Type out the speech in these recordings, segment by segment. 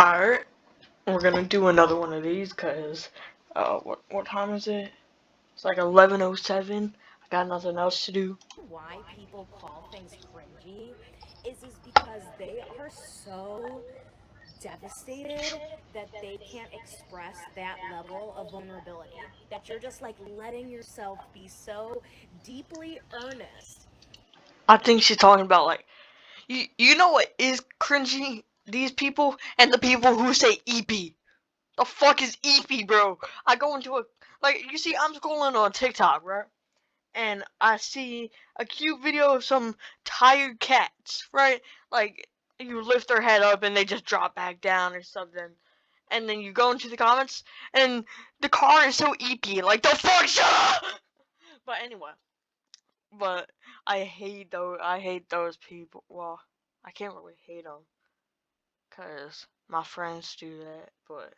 Alright, we're gonna do another one of these because, what time is it? It's like 11:07. I got nothing else to do. Why people call things cringy is because they are so devastated that they can't express that level of vulnerability. That you're just like letting yourself be so deeply earnest. I think she's talking about like, you know what is cringy? These people and the people who say EP. The fuck is EP, bro? I go into you see, I'm scrolling on TikTok, right? And I see a cute video of some tired cats, right? Like, you lift their head up and they just drop back down or something. And then you go into the comments, and the car is so EP, like, the fuck, shut up! But anyway, I hate those people. Well, I can't really hate them, because my friends do that, but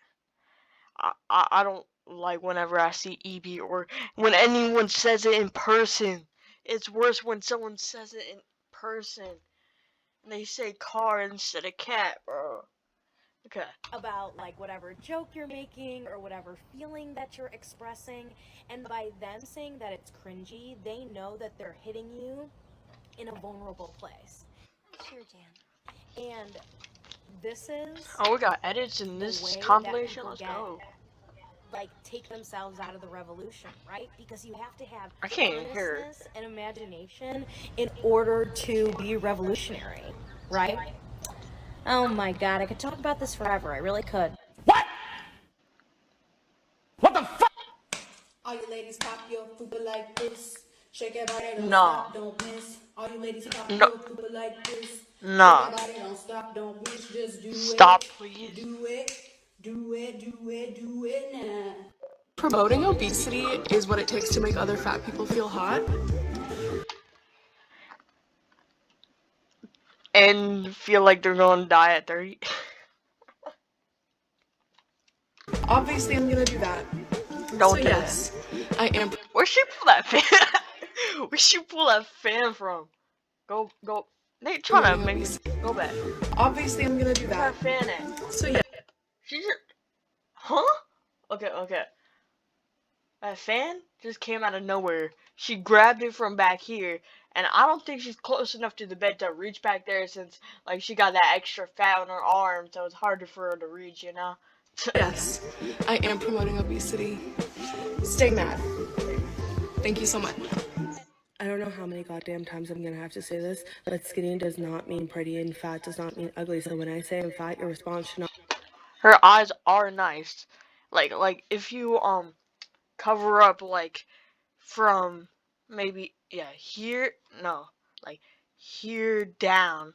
I don't like whenever I see EB or when anyone says it in person. It's worse when someone says it in person and they say car instead of cat, bro. Okay. About like whatever joke you're making or whatever feeling that you're expressing, and by them saying that it's cringy, they know that they're hitting you in a vulnerable place. Sure, Jan. And this is Oh, we got edits in the this way compilation. that Let's people go. like take themselves out of the revolution, right? Because you have to have I can't even hear it. earnestness and imagination in order to be revolutionary, right? Oh my god, I could talk about this forever. I really could. What the fuck? All you ladies pop your fupa like this. Shake your body, don't Nah. stop, don't miss. All you ladies pop No. your fupa like this. Nah. Shake your body, don't stop, don't miss. Just do Stop, it. please. Do it. Do it, do it, do it now. Promoting obesity is what it takes to make other fat people feel hot. And feel like they're gonna die at 30. Obviously, I'm gonna do that. Don't So do yes, I am. Where'd she pull that fan? Where'd she pull that fan from? Go. They trying to make me go back. Obviously, I'm gonna do Where's that. that fan at? So yeah. She just. Huh? Okay. That fan just came out of nowhere. She grabbed it from back here, and I don't think she's close enough to the bed to reach back there since, like, she got that extra fat on her arm, so it's harder for her to reach, you know? Yes, I am promoting obesity. Stay mad. Thank you so much. I don't know how many goddamn times I'm gonna have to say this, but skinny does not mean pretty and fat does not mean ugly. So when I say I'm fat, your response should not. Her eyes are nice. Like if you, cover up, like, from maybe, yeah, here, no, like, here down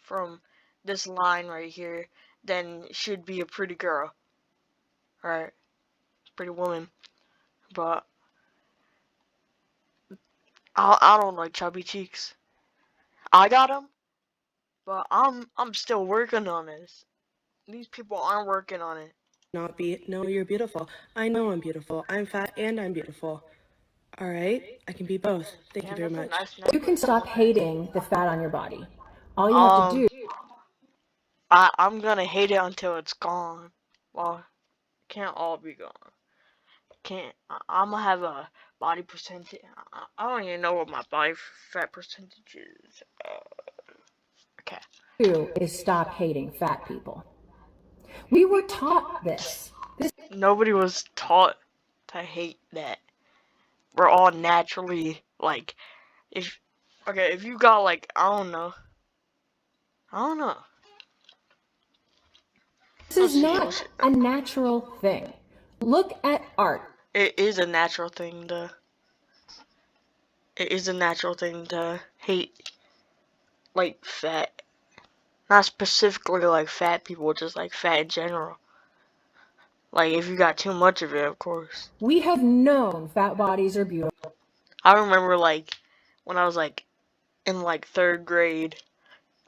from this line right here, then she'd be a pretty girl. Right? Pretty woman. But I don't like chubby cheeks. I got them, but I'm still working on this. These people aren't working on it. Not be. No, you're beautiful. I know I'm beautiful. I'm fat and I'm beautiful. All right, I can be both. Thank you very much. Nice You can stop hating the fat on your body. All you have to do. I'm gonna hate it until it's gone. Well, it can't all be gone. I'm gonna have a body percentage. I don't even know what my body fat percentage is. Okay. Do is stop hating fat people. We were taught this. Nobody was taught to hate that. We're all naturally, like, if you got, like, I don't know. This is not a natural thing. Look at art. It is a natural thing to hate, like, fat. Not specifically like fat people, just like fat in general. Like, if you got too much of it, of course. We have known fat bodies are beautiful. I remember, like, when I was, like, in, like, 3rd grade,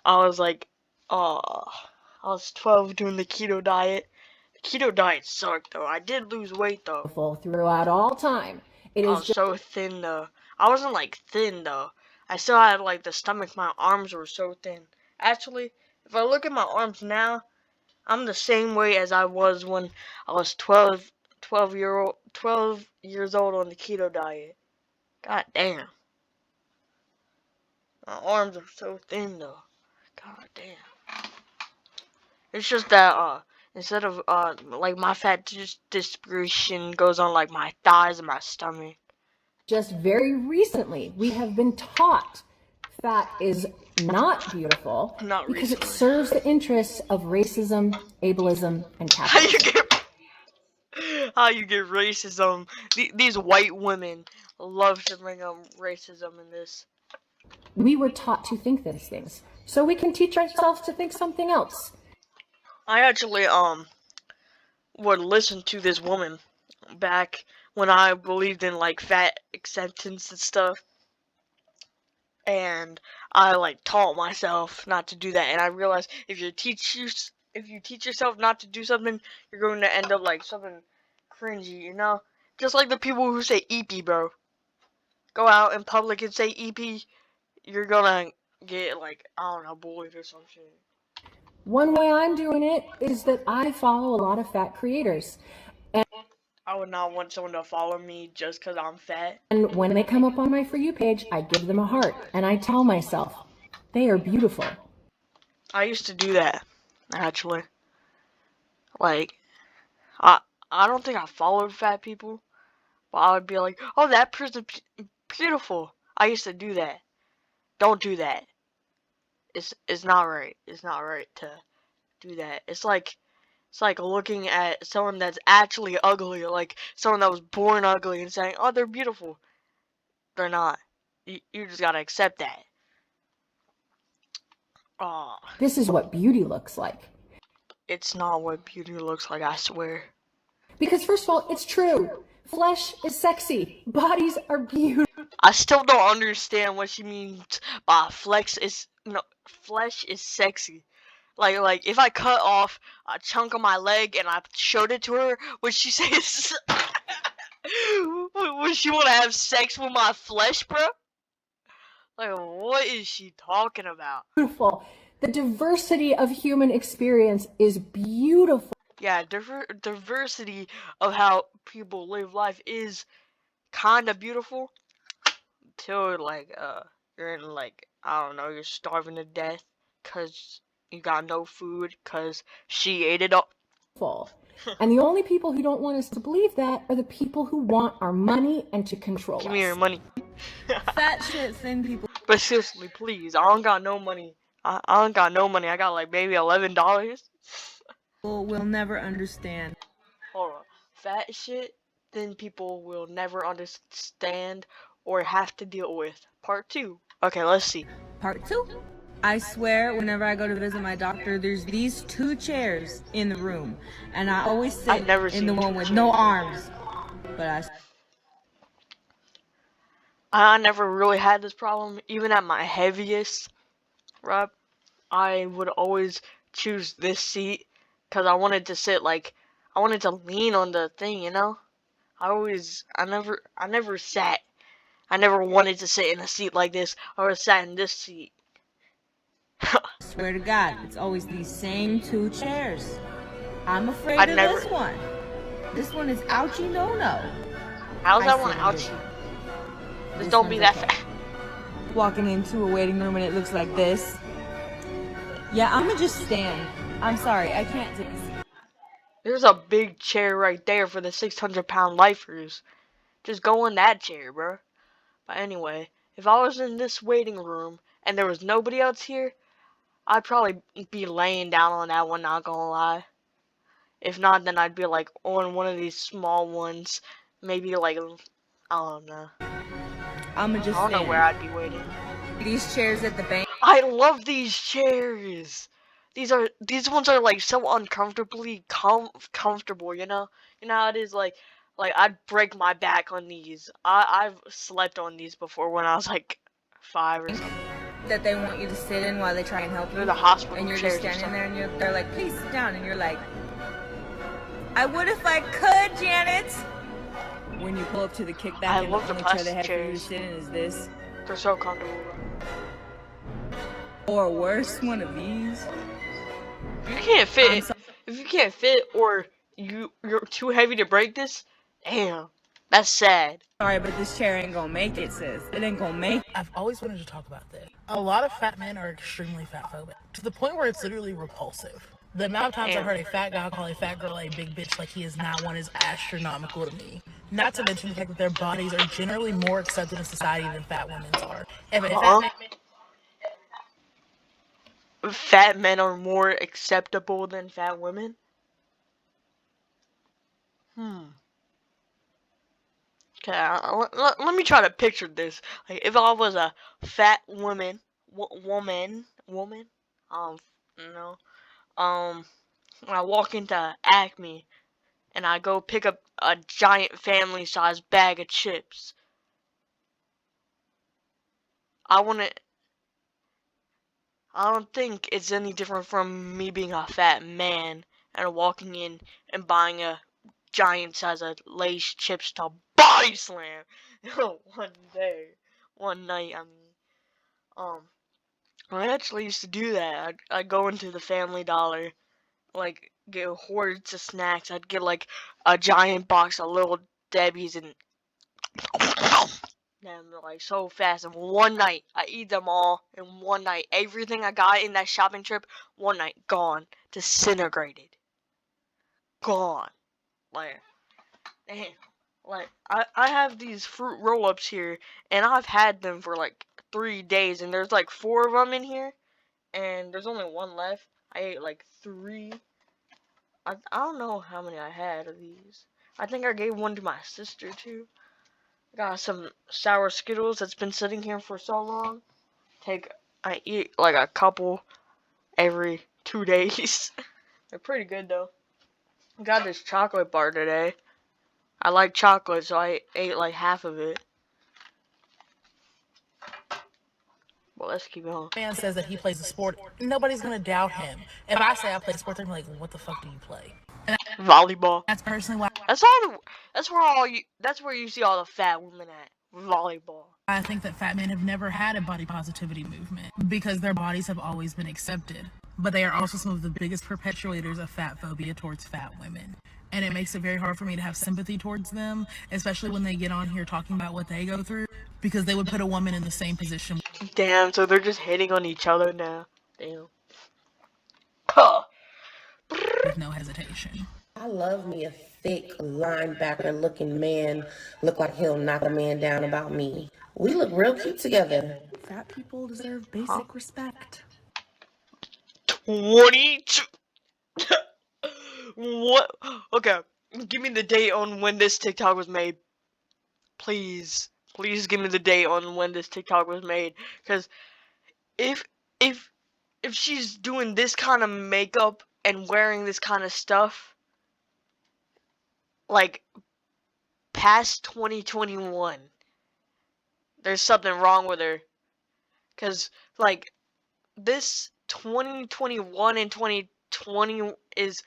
I was, like, I was 12 doing the keto diet. The keto diet sucked, though. I did lose weight, though. Throughout all time. I was so thin, though. I wasn't, like, thin, though. I still had, like, the stomach. My arms were so thin. Actually, if I look at my arms now, I'm the same way as I was when I was 12 years old on the keto diet. God damn. My arms are so thin though. God damn. It's just that instead of like my fat distribution goes on like my thighs and my stomach. Just very recently, we have been taught fat is not beautiful Not because it recently. serves the interests of racism, ableism, and How you capitalism. get racism? These white women love to bring up racism in this. We were taught to think these things, so we can teach ourselves to think something else. I actually would listen to this woman back when I believed in like fat acceptance and stuff, and I like taught myself not to do that, and I realized if you teach yourself not to do something, you're going to end up like something cringy, you know? Just like the people who say EP, bro. Go out in public and say EP, you're gonna get like, I don't know, bullied or some shit. One way I'm doing it is that I follow a lot of fat creators. I would not want someone to follow me just because I'm fat. And when they come up on my For You page, I give them a heart and I tell myself, they are beautiful. I used to do that, actually. Like, I don't think I followed fat people, but I would be like, oh, that person's beautiful. I used to do that. Don't do that. It's not right. It's not right to do that. It's like looking at someone that's actually ugly, like someone that was born ugly, and saying, oh, they're beautiful. They're not. You just gotta accept that. Oh, This is what beauty looks like. it's not what beauty looks like, I swear. Because first of all, it's true. Flesh is sexy. Bodies are beautiful. I still don't understand what she means by flesh is sexy. Like if I cut off a chunk of my leg and I showed it to her, would she say would she want to have sex with my flesh, bro? Like, what is she talking about? The diversity of human experience is beautiful. Yeah, diversity of how people live life is kind of beautiful. Till like you're in like, I don't know, you're starving to death because you got no food because she ate it up. And the only people who don't want us to believe that are the people who want our money and to control Give me your us. money. Fat shit thin people But seriously, please, I don't got no money. I don't got no money. I got like maybe $11. will never understand. Hold on. Fat shit, then people will never understand or have to deal with. Part 2. Okay, let's see. Part 2. I swear, whenever I go to visit my doctor, there's these 2 chairs in the room, and I always sit I've never in seen the 2 one with chairs. no arms. But I never really had this problem. Even at my heaviest rep, I would always choose this seat because I wanted to sit like, I wanted to lean on the thing, you know? I never sat. I never wanted to sit in a seat like this or sat in this seat. I swear to God, it's always these same 2 chairs. I'm afraid I'd of never- this one. This one is ouchie no-no. How's that I one sit out in you? this Just don't be one's that okay. fat. Walking into a waiting room and it looks like this. Yeah, I'ma just stand. I'm sorry, I can't take a seat. There's a big chair right there for the 600-pound lifers. Just go in that chair, bro. But anyway, if I was in this waiting room and there was nobody else here, I'd probably be laying down on that one, not gonna lie. If not, then I'd be like on one of these small ones. Maybe like, I don't know. I'ma just I don't know stand. where I'd be waiting. These chairs at the bank. I love these chairs. These ones are like so uncomfortably comfortable, you know? You know how it is like I'd break my back on these. I've slept on these before when I was like 5 or something. That they want you to sit in while they try and help you. They're the hospital and you're chairs just or standing there something. and they're like, please sit down. And you're like, I would if I could, Janet. When you pull up to the kickback I and love the the only chair plastic they have for you to chairs. sit in is this. They're so comfortable, bro. Or worse, one of these. You can't fit. If you can't fit or you're too heavy to break this, damn, that's sad. Sorry, but this chair ain't gonna make it, sis. It ain't gonna make it. I've always wanted to talk about this. A lot of fat men are extremely fat phobic to the point where it's literally repulsive. The amount of times I've heard a fat guy call a fat girl a big bitch like he is not one is astronomical to me. Not to mention the fact that their bodies are generally more accepted in society than fat women's are. Fat men are more acceptable than fat women? Okay, let me try to picture this. Like, if I was a fat woman, you know, when I walk into Acme and I go pick up a giant family-sized bag of chips, I don't think it's any different from me being a fat man and walking in and buying a giant size of Lay's chips to body slam. One night, I actually used to do that. I'd go into the Family Dollar, like, get hordes of snacks. I'd get, like, a giant box of Little Debbie's and them, like, so fast. And one night, I eat them all in one night. Everything I got in that shopping trip, one night, gone. Disintegrated. Gone. Like, damn. Like, I have these fruit roll-ups here, and I've had them for, like, 3 days, and there's, like, 4 of them in here, and there's only one left. I ate, like, 3. I don't know how many I had of these. I think I gave one to my sister, too. Got some sour Skittles that's been sitting here for so long. I eat, like, a couple every 2 days. They're pretty good, though. Got this chocolate bar today. I like chocolate, so I ate like half of it. Well, let's keep going. Man says that he plays a sport, nobody's gonna doubt him. If I say I play a sport, they're gonna be like, what the fuck do you play? And Volleyball. that's personally why That's where you see all the fat women at. Volleyball. I think that fat men have never had a body positivity movement because their bodies have always been accepted. But they are also some of the biggest perpetuators of fat phobia towards fat women. And it makes it very hard for me to have sympathy towards them, especially when they get on here talking about what they go through, because they would put a woman in the same position. Damn, so they're just hitting on each other now. Damn. Huh. With no hesitation. I love me a thick linebacker looking man. Look like he'll knock a man down about me. We look real cute together. Fat people deserve basic respect. 22. What? Okay, give me the date on when this TikTok was made. Please give me the date on when this TikTok was made. Cause if she's doing this kind of makeup and wearing this kind of stuff, like past 2021, there's something wrong with her. Cause like this 2021 and 2020 is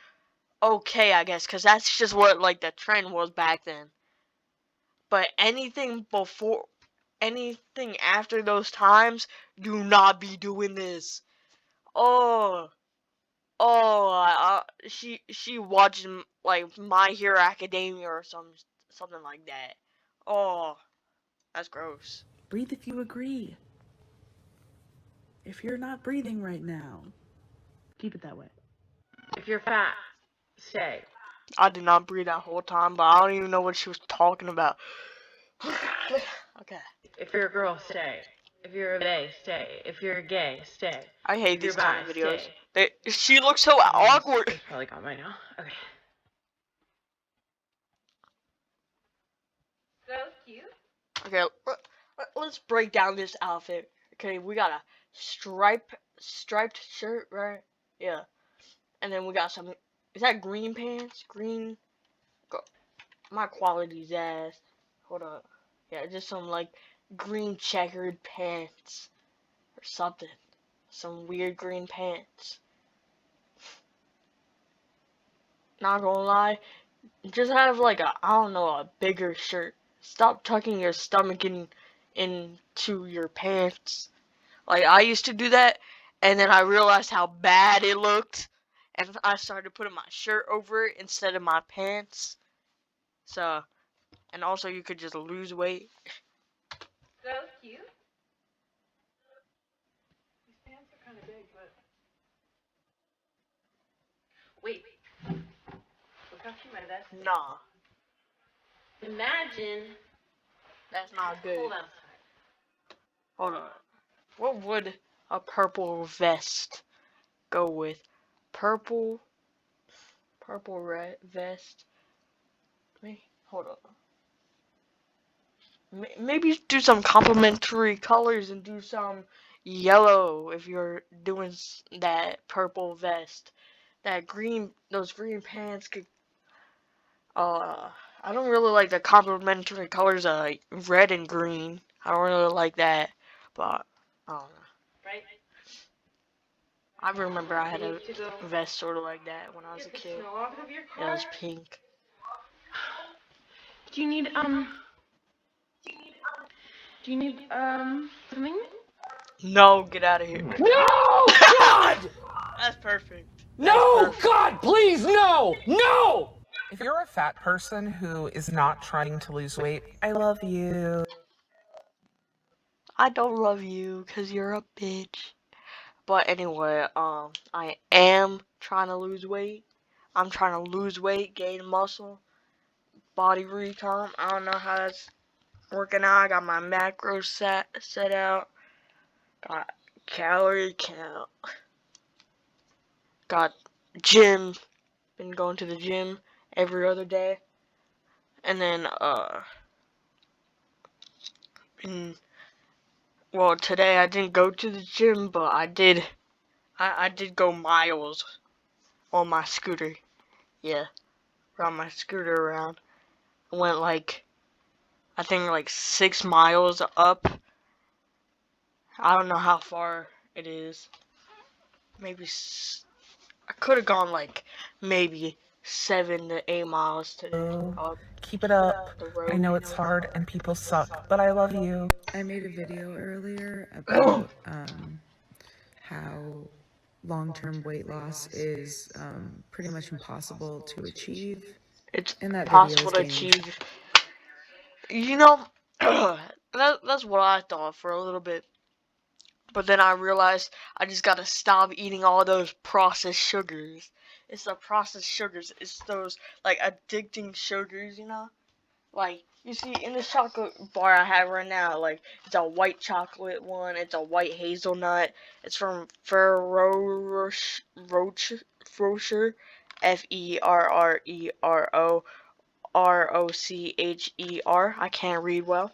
okay, I guess, because that's just what, like, the trend was back then. But anything after those times, do not be doing this. She watching, like, My Hero Academia or something like that. Oh, that's gross. Breathe if you agree. If you're not breathing right now, keep it that way. If you're fat, stay. I did not breathe that whole time, but I don't even know what she was talking about. Okay. If you're a girl, stay. If you're a gay, stay. If you're gay, stay. I hate if these you're kind bi, of videos. stay. She looks so awkward. It's probably gone by now. Okay. So cute. Okay, let's break down this outfit. Okay, we got a striped shirt, right? Yeah. And then we got some, is that green pants? Green, my quality's ass. Hold up. Yeah, just some, like, green checkered pants. Or something. Some weird green pants. Not gonna lie. Just have, like, a bigger shirt. Stop tucking your stomach into your pants. Like, I used to do that, and then I realized how bad it looked. and I started putting my shirt over it instead of my pants. So, and also you could just lose weight. That was cute. These pants are kind of big, but wait. Look how cute my vest is. Nah, Imagine. that's not good. Hold on. Hold on. What would a purple vest go with? Purple red vest. Hold on. Maybe do some complementary colors and do some yellow if you're doing that purple vest. Those green pants could. I don't really like the complementary colors of red and green. I don't really like that, but I don't know. Right? I remember I had a vest sort of like that when I was a kid. Snow off of your It car. was pink. Do you need something? No, get out of here. No! God! That's perfect. No! God, please, no! No! If you're a fat person who is not trying to lose weight, I love you. I don't love you because you're a bitch. But anyway, I am trying to lose weight. I'm trying to lose weight, gain muscle, body recomp. I don't know how that's working out. I got my macros set out. Got calorie count. Got gym. Been going to the gym every other day. And then, well, today I didn't go to the gym, but I did go miles on my scooter. Yeah, ride my scooter around. I went I think 6 miles up. I don't know how far it is. Maybe I could have gone maybe 7 to 8 miles today. Keep it up. I know it's hard and people suck, but I love you. I made a video earlier about how long-term weight loss is pretty much impossible to achieve. It's and that possible to achieve. You know, that's what I thought for a little bit. But then I realized I just gotta stop eating all those processed sugars. It's the processed sugars. It's those addicting sugars, you know? You see in the chocolate bar I have right now, it's a white chocolate one, it's a white hazelnut, it's from Ferrero Rocher, Ferrero I can't read well.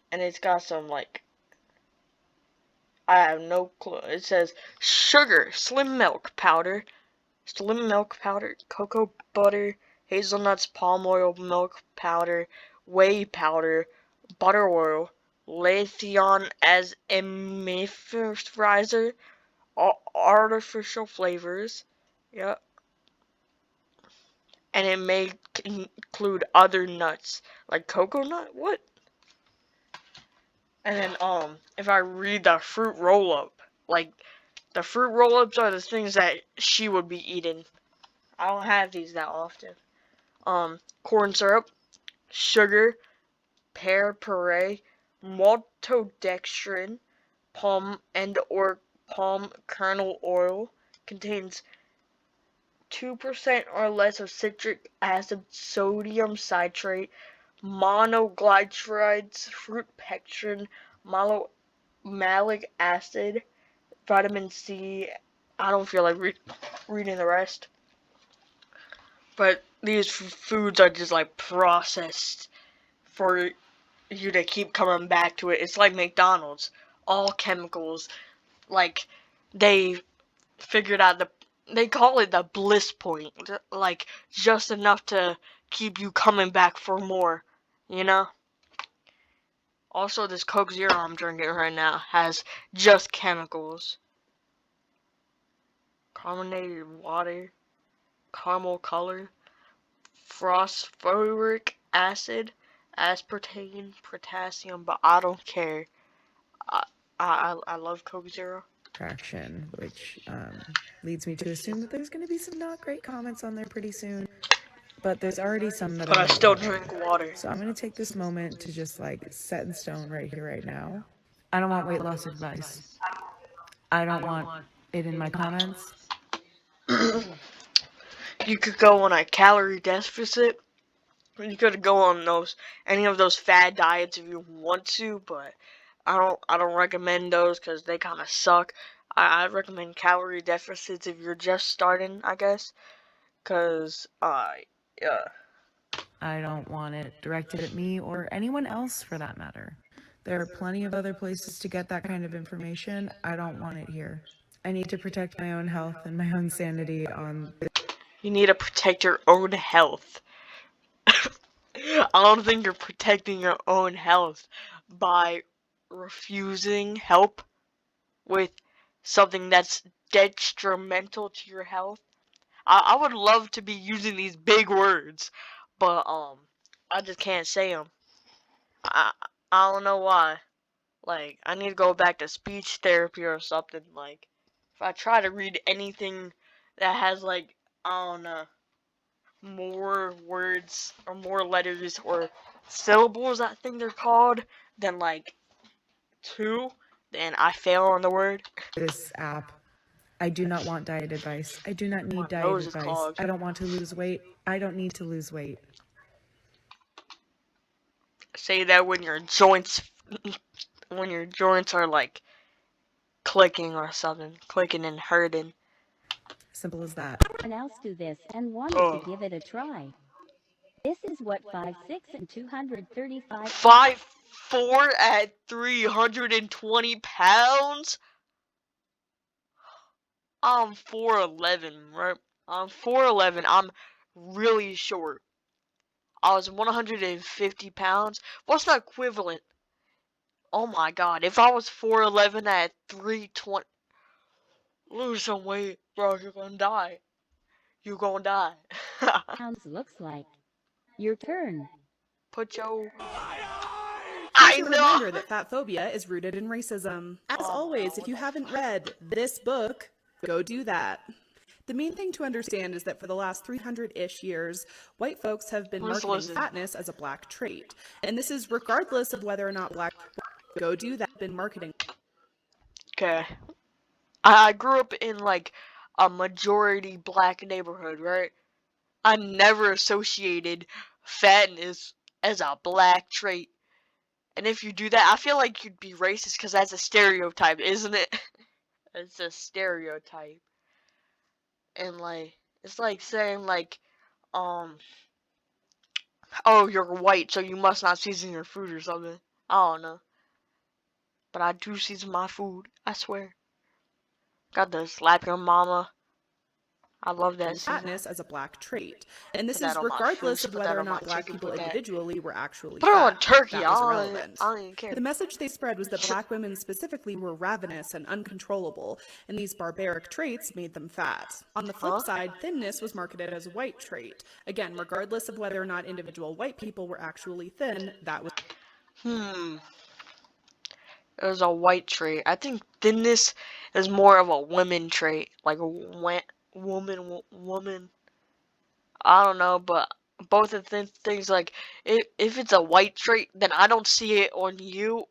And it's got some I have no clue. It says sugar, slim milk powder, cocoa butter, hazelnuts, palm oil, milk powder, whey powder, butter oil, Leithion as emulsifier, artificial flavors. Yep. And it may include other nuts, like coconut. What? And then, if I read the fruit roll-up, the fruit roll-ups are the things that she would be eating. I don't have these that often. Corn syrup, sugar, pear puree, maltodextrin, palm kernel oil, contains 2% or less of citric acid, sodium citrate, monoglycerides, fruit pectin, malic acid, vitamin C. I don't feel like reading the rest. But these foods are just processed for you to keep coming back to it. It's like McDonald's. All chemicals. They figured out they call it the bliss point. Just enough to keep you coming back for more. You know? Also, this Coke Zero I'm drinking right now has just chemicals. Carbonated water, caramel color, phosphoric acid, aspartame, potassium, but I don't care. I love Coke Zero. attraction, which leads me to assume that there's going to be some not great comments on there pretty soon. But there's already some that But I might still like. drink water. So I'm going to take this moment to just like set in stone right here, right now. I don't want weight loss advice. I don't want it in my comments. You could go on a calorie deficit. You could go on any of those fad diets if you want to, but I don't recommend those because they kind of suck. I recommend calorie deficits if you're just starting, I guess, because yeah. I don't want it directed at me or anyone else for that matter. There are plenty of other places to get that kind of information. I don't want it here. I need to protect my own health and my own sanity on this. You need to protect your own health. I don't think you're protecting your own health by refusing help with something that's detrimental to your health. I would love to be using these big words, but I just can't say them. I don't know why. Like, I need to go back to speech therapy or something. Like, if I try to read anything that has like, I don't know, more words or more letters or syllables, I think they're called, than like 2, then I fail on the word. This app. I do not want diet advice. I do not need diet advice. I don't want to lose weight. I don't need to lose weight. Say that when your joints are like clicking or something, clicking and hurting. Simple as that. Someone else do this and wanted to give it a try. This is what 5'6" and 235. 5'4" at 320 pounds. I'm 4'11", right? I'm 4'11". I'm really short. I was 150 pounds. What's the equivalent? Oh my god, if I was 4'11" at 320, lose some weight, bro, you're gonna die. You're gonna die. Pounds looks like. Your turn. Put your... Here's a reminder that fat phobia is rooted in racism. As always, if you haven't read this book, go do that. The main thing to understand is that for the last 300-ish years, white folks have been marketing fatness as a black trait. And this is regardless of whether or not black go do that been marketing. Okay. I grew up in like a majority black neighborhood, right? I never associated fatness as a black trait. And if you do that, I feel like you'd be racist because that's a stereotype, isn't it? It's a stereotype. And like, it's like saying like, oh, you're white, so you must not season your food or something. I don't know. But I do season my food, I swear. Got the slap your mama. I love that. Fatness as a black trait. And this is regardless of whether or not black people individually were actually fat. Put it on turkey. That was irrelevant. I don't even care. The message they spread was that black women specifically were ravenous and uncontrollable, and these barbaric traits made them fat. On the flip side, thinness was marketed as a white trait. Again, regardless of whether or not individual white people were actually thin, that was... It was a white trait. I think thinness is more of a women trait. Like a woman. I don't know, but both of the things, like, if it's a white trait, then I don't see it on you,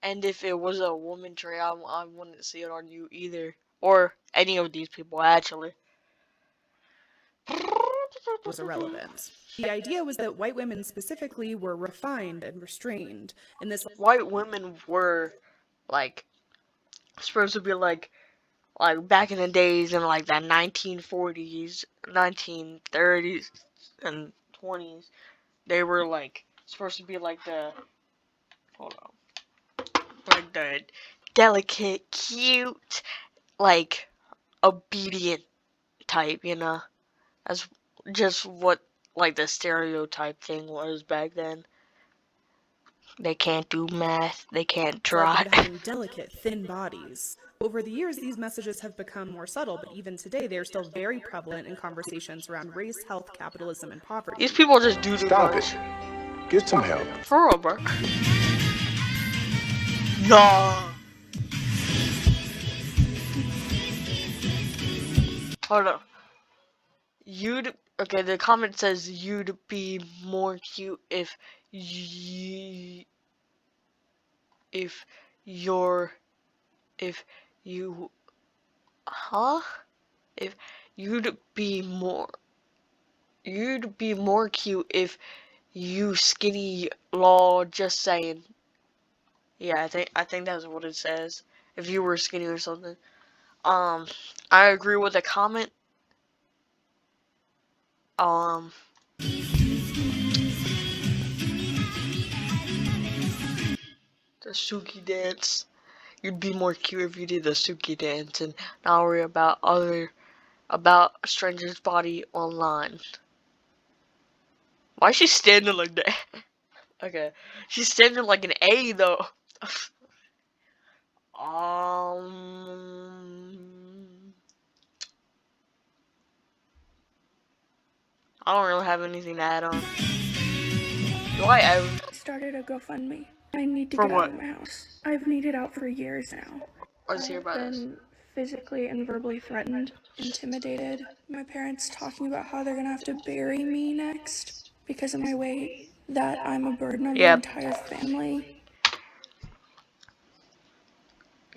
and if it was a woman trait, I wouldn't see it on you either. Or any of these people, actually. Was irrelevant. The idea was that white women specifically were refined and restrained. And this white women were, like, supposed to be like back in the days in like the 1940s, 1930s, and 20s, they were like supposed to be like the, like the delicate, cute, like obedient type, you know, that's just what like the stereotype thing was back then. They can't do math, they can't drive. Having delicate, thin bodies. Over the years, these messages have become more subtle, but even today, they are still very prevalent in conversations around race, health, capitalism, and poverty. These people just do too much. Stop it. Get some help. For real, bro. No. Hold on. Okay, the comment says you'd be more cute if you if you if you'd be more cute if you skinny law, just saying. Yeah, I think that's what it says. If you were skinny or something. I agree with the comment. The Suki dance. You'd be more cute if you did the Suki dance and not worry about about a stranger's body online. Why is she standing like that? Okay, she's standing like an A though. I don't really have anything to add on. Do I ever? Started a GoFundMe. I need to For get what? out of my house. I've needed out for years now. Let's hear about this. Been physically and verbally threatened, intimidated. My parents talking about how they're gonna have to bury me next because of my weight. That I'm a burden on the entire family.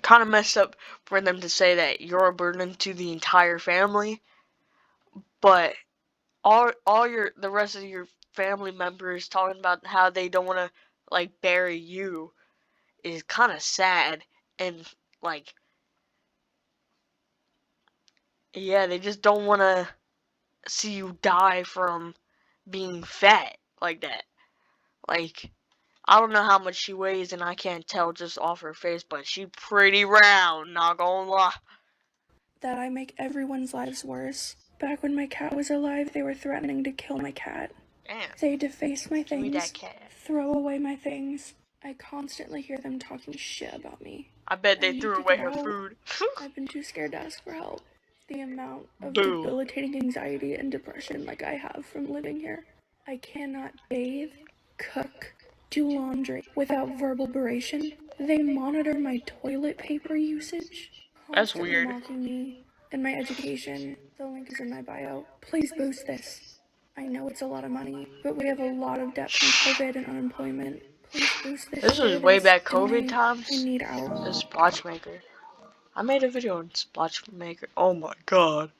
Kind of messed up for them to say that you're a burden to the entire family, but the rest of your family members talking about how they don't want to like bury you is kind of sad, and like, yeah, they just don't want to see you die from being fat like that. Like, I don't know how much she weighs, and I can't tell just off her face, but she pretty round, not gonna lie. That I make everyone's lives worse. Back when my cat was alive, they were threatening to kill my cat. Damn. They deface my Give me things, that cat. throw away my things. I constantly hear them talking shit about me. I bet they need threw to away get her out. food. I've been too scared to ask for help. The amount of Boo. debilitating anxiety and depression like I have from living here. I cannot bathe, cook, do laundry without verbal beration. They monitor my toilet paper usage. That's Constantly weird. mocking me and my education. The link is in my bio. Please boost this. I know it's a lot of money, but we have a lot of debt from COVID and unemployment. Please boost this. This was service, way back and COVID times. I need out. The Splotchmaker. I made a video on Splotchmaker. Oh my god.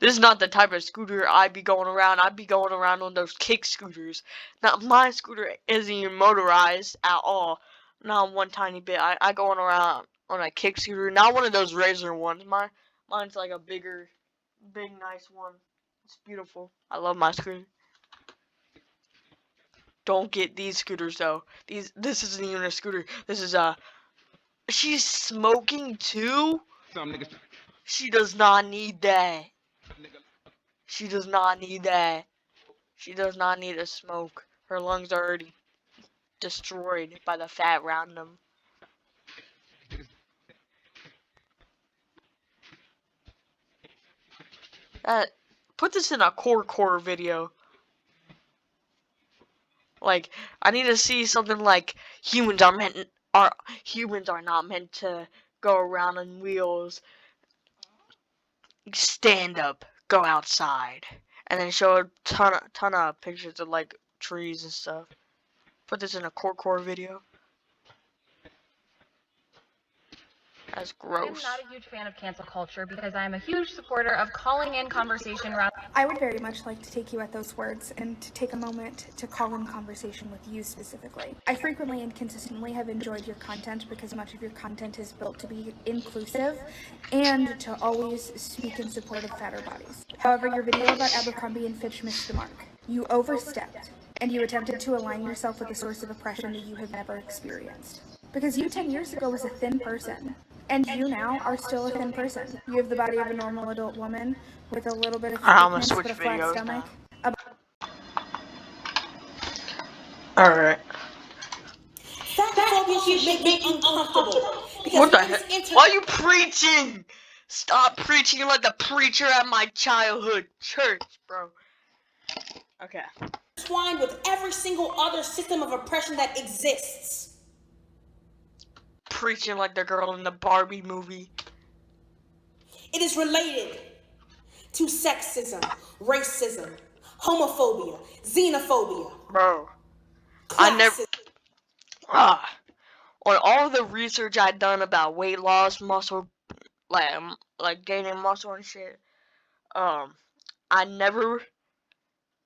This is not the type of scooter I'd be going around. I'd be going around on those kick scooters. Now, my scooter isn't even motorized at all. Not one tiny bit. I going around on a kick scooter. Not one of those Razor ones. Mine's like a big, nice one. It's beautiful. I love my scooter. Don't get these scooters though. This isn't even a scooter. This is she's smoking too? She does not need that. She does not need that. She does not need to smoke. Her lungs are already destroyed by the fat around them. Put this in a core video. Like, I need to see something like humans are not meant to go around on wheels. Stand up, go outside, and then show a ton of pictures of like trees and stuff. Put this in a core video. That's gross. I'm not a huge fan of cancel culture because I'm a huge supporter of calling in conversation rather. I would very much like to take you at those words and to take a moment to call in conversation with you specifically. I frequently and consistently have enjoyed your content because much of your content is built to be inclusive and to always speak in support of fatter bodies. However, your video about Abercrombie and Fitch missed the mark. You overstepped, and you attempted to align yourself with a source of oppression that you have never experienced. Because you 10 years ago was a thin person, and you now are still a thin person. You have the body of a normal adult woman with a little bit of thickness but a flat stomach. Alright. Fatphobia should make me uncomfortable. What the heck? Why are you preaching? Stop preaching like the preacher at my childhood church, bro. Okay. Entwined with every single other system of oppression that exists. Preaching like the girl in the Barbie movie. It is related. to sexism, racism, homophobia, xenophobia. Bro, I never. On all the research I've done about weight loss, muscle, like gaining muscle and shit, I never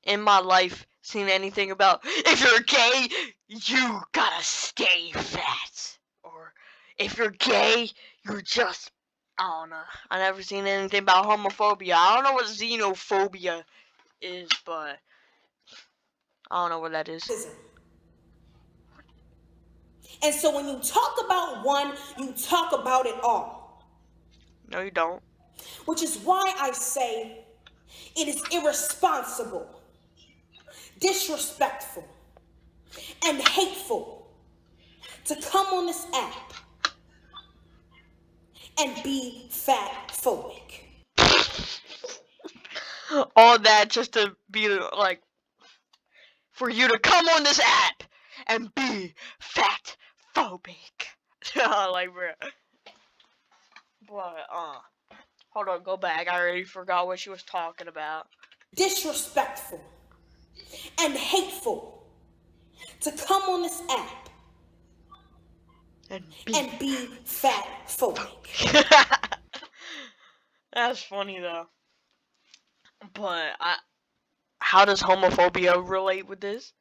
in my life seen anything about if you're gay, you gotta stay fat, or if you're gay, you're just, I don't know. I never seen anything about homophobia. I don't know what xenophobia is, but I don't know what that is. And so when you talk about one, you talk about it all. No, you don't. Which is why I say it is irresponsible, disrespectful, and hateful to come on this app and be fat phobic. All that just to be like, for you to come on this app and be fat phobic. Like, bro. But, hold on, go back. I already forgot what she was talking about. Disrespectful and hateful to come on this app and be fat phobic. That's funny though. But how does homophobia relate with this?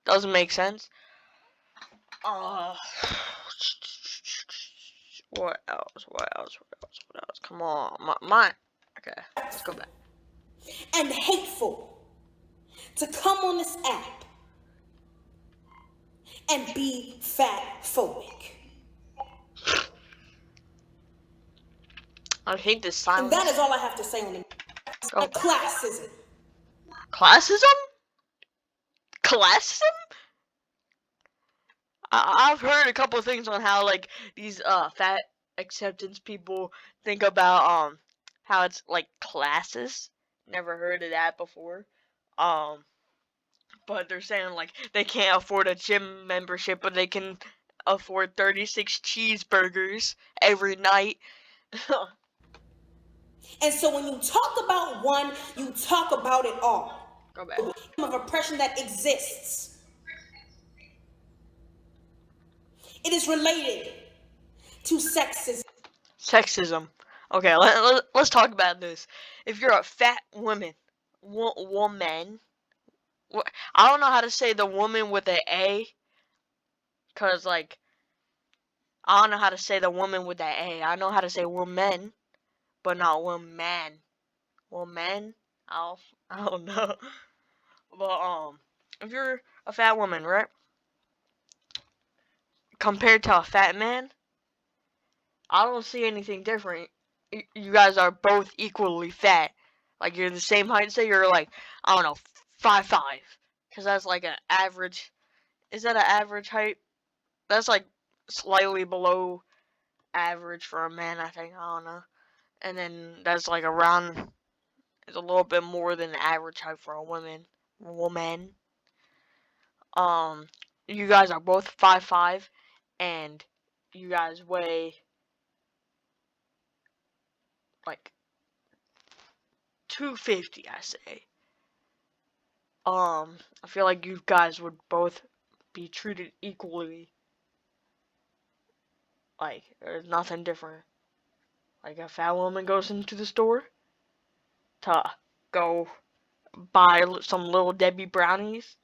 Doesn't make sense. What else? Come on, my. Okay, let's go back. And hateful to come on this app and be fat phobic. I hate this silence. And that is all I have to say on it. Classism. Classism? Classism? I've heard a couple of things on how like these fat acceptance people think about how it's like classes. Never heard of that before. But they're saying like they can't afford a gym membership, but they can afford 36 cheeseburgers every night. And so when you talk about one, you talk about it all. Go back. Of oppression that exists. It is related to sexism. Sexism. Okay, let's talk about this. If you're a fat woman, woman, I don't know how to say the woman with an A, cause like I don't know how to say the woman with that A. I know how to say woman, but not woman. Woman? I don't know. But if you're a fat woman, right? Compared to a fat man, I don't see anything different. You guys are both equally fat. Like you're the same height. Say you're like, I don't know, 5'5", because that's like an average. Is that an average height? That's like slightly below average for a man, I think. I don't know. And then that's like around. It's a little bit more than the average height for a woman. You guys are both 5'5", and you guys weigh like 250, I say. I feel like you guys would both be treated equally. Like, there's nothing different. Like, a fat woman goes into the store to go buy some Little Debbie brownies,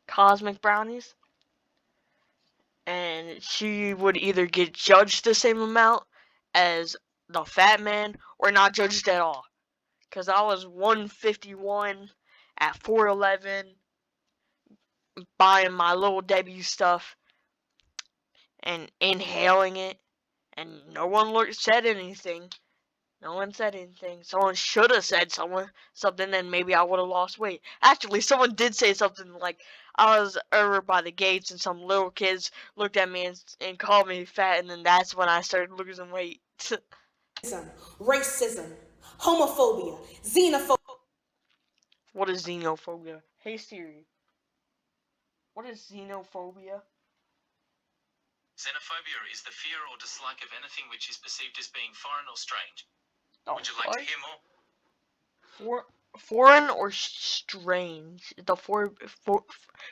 cosmic brownies, and she would either get judged the same amount as the fat man or not judged at all. Because I was 151 at 4'11", buying my Little Debbie stuff and inhaling it, and no one said anything. No one said anything. Someone should have said something, and maybe I would have lost weight. Actually, someone did say something like, I was over by the gates, and some little kids looked at me and called me fat, and then that's when I started losing weight. Racism, homophobia, xenophobia. What is xenophobia? Hey Siri. What is xenophobia? Xenophobia is the fear or dislike of anything which is perceived as being foreign or strange. Oh, would you like to hear more? foreign or strange? The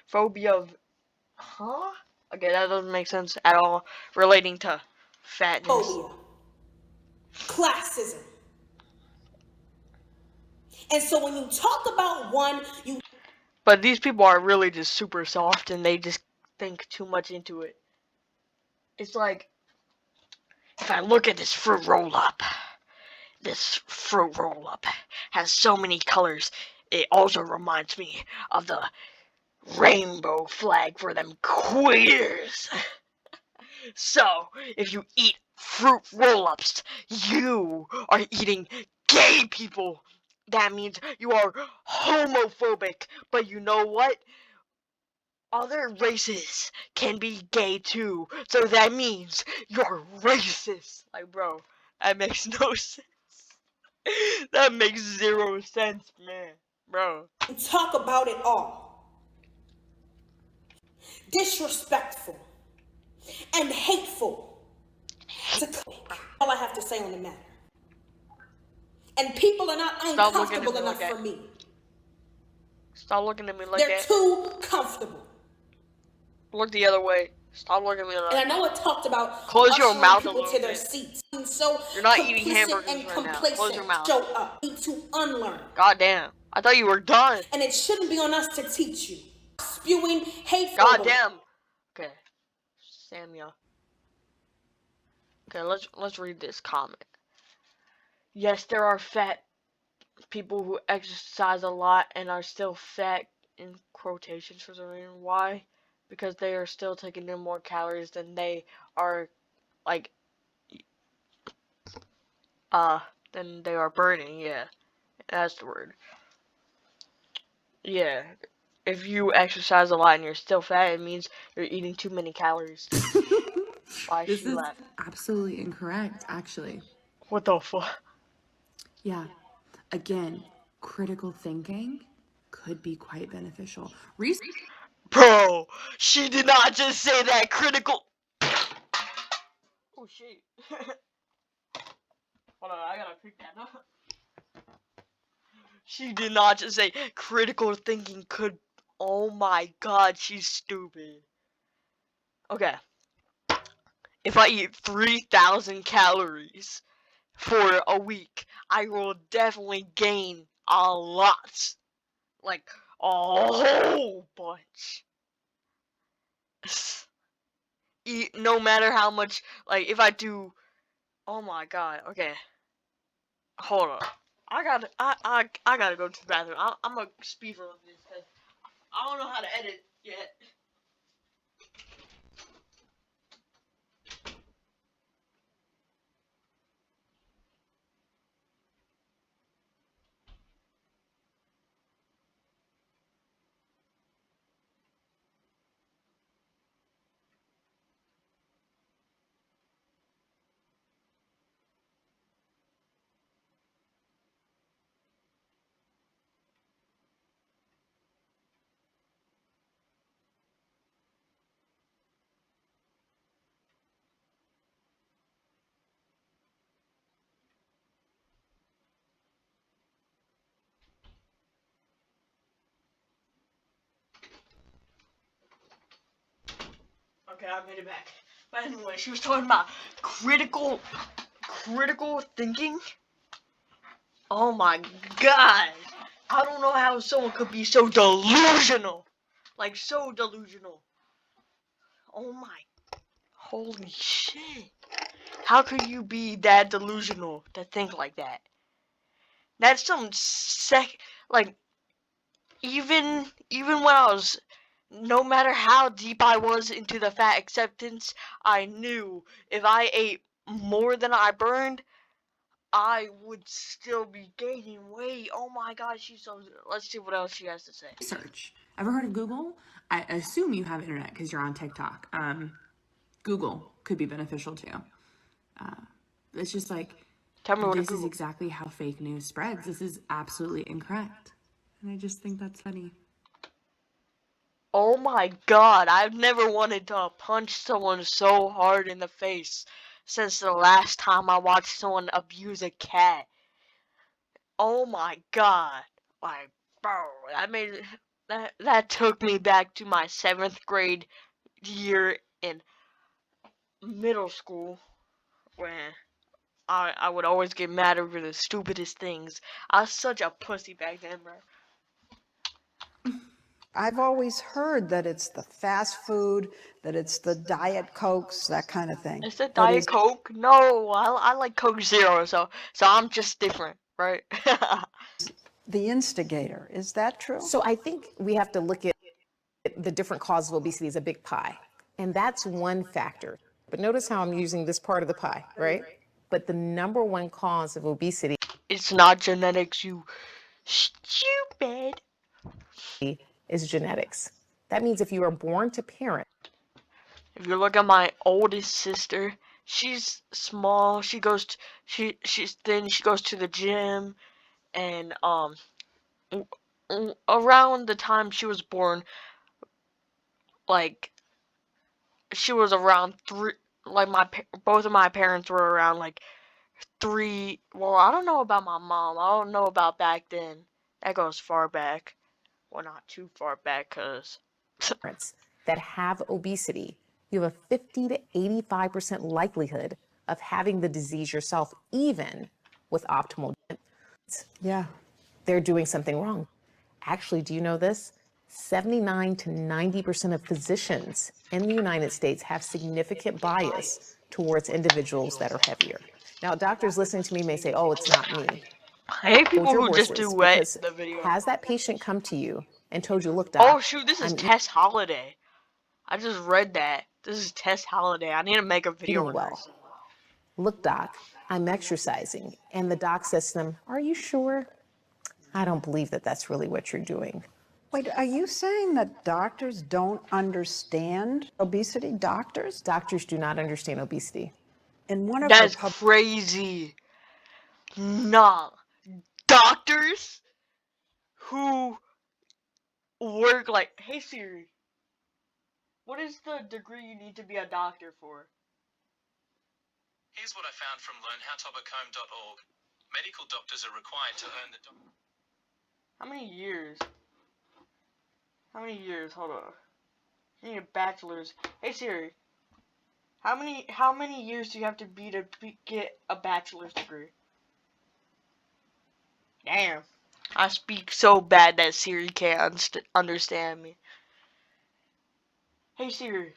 phobia of, huh? Okay, that doesn't make sense at all relating to fatness. Phobia. Classism. And so when you talk about one, you. But these people are really just super soft and they just think too much into it. It's like, if I look at this fruit roll-up, this fruit roll-up has so many colors. It also reminds me of the rainbow flag for them queers. So, if you eat fruit roll-ups, you are eating gay people. That means you are homophobic. But you know what? Other races can be gay too. So that means you're racist. Like, bro, that makes no sense. That makes zero sense, man. Bro. Talk about it all. Disrespectful and hateful. All I have to say on the matter. And people are not uncomfortable enough for me. Stop looking at me like They're that. too comfortable. Look the other way. Stop looking at me like that. And I know it talked about close your mouth a people little to their bit. seats. And so you're not eating hamburgers and right now. complacent. Close your mouth. Show up. Need to unlearn. God damn. I thought you were done. And it shouldn't be on us to teach you. Spewing hateful. God damn. Okay. Samuel. Okay, let's read this comment. Yes, there are fat people who exercise a lot and are still fat in quotations for some reason. Why? Because they are still taking in more calories than they are, like, than they are burning. Yeah, that's the word. Yeah, if you exercise a lot and you're still fat, it means you're eating too many calories. Why This she is laughing? absolutely incorrect, actually. What the fuck? Yeah. Again, critical thinking could be quite beneficial. Bro, she did not just say that critical. Oh shit. Hold on, I gotta pick that up. She did not just say critical thinking could. Oh my god, she's stupid. Okay. If I eat 3,000 calories for a week, I will definitely gain a lot. Like, a whole bunch. No matter how much, like, if I do. Oh my god, okay. Hold on. I gotta go to the bathroom. I'm gonna speed run this because I don't know how to edit yet. Okay, I made it back. But anyway, she was talking about critical thinking. Oh my god. I don't know how someone could be so delusional. Like, so delusional. Oh my. Holy shit. How could you be that delusional to think like that? That's some like, even when I was, no matter how deep I was into the fat acceptance, I knew if I ate more than I burned, I would still be gaining weight. Oh my god, she's so. Let's see what else she has to say. Research. Ever heard of Google? I assume you have internet because you're on TikTok. Google could be beneficial too. It's just like, tell me what this is exactly how fake news spreads. This is absolutely incorrect. And I just think that's funny. Oh my god, I've never wanted to punch someone so hard in the face since the last time I watched someone abuse a cat. Oh my god. Like, bro, that took me back to my 7th grade year in middle school when I would always get mad over the stupidest things. I was such a pussy back then, bro. I've always heard that it's the fast food, that it's the Diet Cokes, that kind of thing. Is that But Diet Coke? No, I like Coke Zero, so I'm just different, right? the instigator, is that true? So I think we have to look at the different causes of obesity as a big pie. And that's one factor. But notice how I'm using this part of the pie, right? But the number one cause of obesity, it's not genetics, you stupid, is genetics. That means if you are born to parent. If you look at my oldest sister, she's small. She's thin. She goes to the gym, and around the time she was born, like she was around 3. Like both of my parents were around like 3. Well, I don't know about my mom. I don't know about back then. That goes far back. Well, not too far back, cause that have obesity, you have a 50 to 85% likelihood of having the disease yourself, even with optimal. Yeah. They're doing something wrong. Actually, do you know this? 79 to 90% of physicians in the United States have significant bias towards individuals that are heavier. Now, doctors listening to me may say, oh, it's not me. I hate people who just do the video. Has that patient come to you and told you, look, doc, oh shoot, this is Tess Holiday. I just read that. This is Tess Holiday. I need to make a video on well. Look, doc, I'm exercising. And the doc says to them, are you sure? I don't believe that that's really what you're doing. Wait, are you saying that doctors don't understand obesity? Doctors? Doctors do not understand obesity. And one of that's crazy. Nah. Doctors who work like, hey Siri, what is the degree you need to be a doctor for? Here's what I found from learnhowtopichome.org. Medical doctors are required to earn the How many years? How many years? Hold on. You need a bachelor's. Hey Siri, how many years do you have to be to get a bachelor's degree? Damn. I speak so bad that Siri can't understand me. Hey Siri,